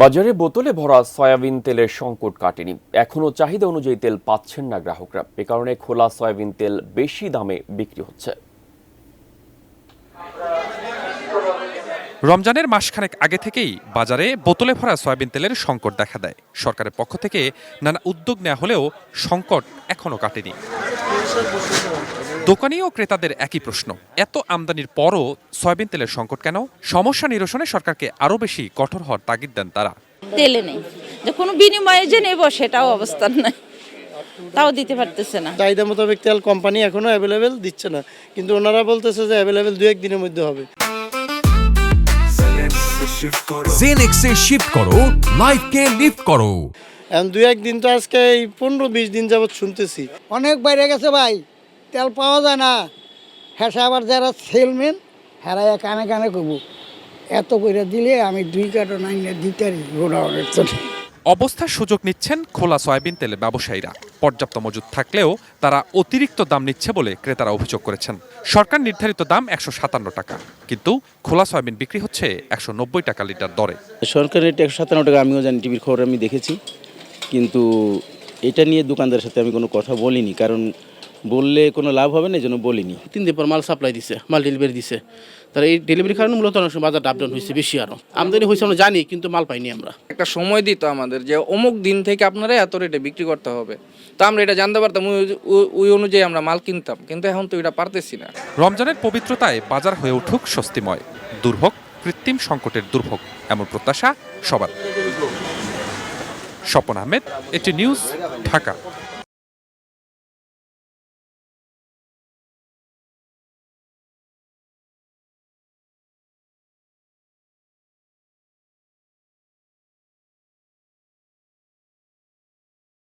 বাজারে বোতলে ভরা সয়াবিন তেলের সংকট কাটেনি। এখনও চাহিদা অনুযায়ী তেল পাচ্ছেন না গ্রাহকরা। এ কারণে খোলা সয়াবিন তেল বেশি দামে বিক্রি হচ্ছে। রমজানের মাসখানেক আগে থেকেই বাজারে বোতলে ভরা সয়াবিন তেলের সংকট দেখা দেয়। সরকারের পক্ষ থেকে নানা উদ্যোগ নেওয়া হলেও সংকট এখনো কাটেনি। দোকানি ও ক্রেতাদের একই প্রশ্ন, এত আমদানির পরও সয়াবিন তেলের সংকট কেন? সমস্যা নিরসনে সরকারকে আরও বেশি কঠোর হওয়ার তাগিদ দেন তারা। তেলে নেই, যে কোনো বিনিময়ে যে নেব সেটাও অবস্থান নাই, তাও দিতে পারতেছে না। চাহিদা মোতাবেক তেল কোম্পানি এখনো অ্যাভেলেবেল দিচ্ছে না, কিন্তু ওনারা বলতেছে যে অ্যাভেলেবেল 2-1 দিনের মধ্যে হবে। জেনেক্সে শিফট করো, লাইফকে লিফট করো। এখন 2-1 দিন তো আজকে এই 15-20 দিন যাবত শুনতেছি অনেক বাইরে গেছে ভাই, তেল পাওয়া যায় না। হ্যাঁ, আবার যারা সেলম্যান হেরাইয়া কানে কানে করবো, এত করে দিলে আমি 2 কার্টন আইনে দিতারি গোডাউনের চলে। অবস্থার সুযোগ নিচ্ছেন খোলা সয়াবিন তেলের ব্যবসায়ীরা। পর্যাপ্ত মজুদ থাকলেও তারা অতিরিক্ত দাম নিচ্ছে বলে ক্রেতারা অভিযোগ করেছেন। সরকার নির্ধারিত দাম 157 টাকা, কিন্তু খোলা সয়াবিন বিক্রি হচ্ছে 190 টাকা লিটার দরে। সরকারের 157 টাকা আমিও জানি, টিভির খবর আমি দেখেছি, কিন্তু এটা নিয়ে দোকানদারের সাথে আমি কোনো কথা বলিনি, কারণ বললে কোনো লাভ হবে না, এই জন্য বলিনি। 3 দিন পর মাল সাপ্লাই দিছে, মাল ডেলিভারি দিছে। তারা এই ডেলিভারির কারণে মূলত অনেক সময় বাজারটা আপডাউন হয়েছে বেশি। আরও আমদানি হয়েছে আমরা জানি, কিন্তু মাল পাইনি আমরা। একটা সময় দিত আমাদের যে অমুক দিন থেকে আপনারা এত রেটে বিক্রি করতে হবে, তো আমরা এটা জানতে পারতাম, ওই অনুযায়ী আমরা মাল কিনতাম, কিন্তু এখন তো এটা পারতেছি না। রমজানের পবিত্রতায় বাজার হয়ে উঠুক স্বস্তিময়, দূর হোক কৃত্রিম সংকটের দুর্ভোগ, এমন প্রত্যাশা সবার। স্বপন আহমেদ, এটি নিউজ, ঢাকা।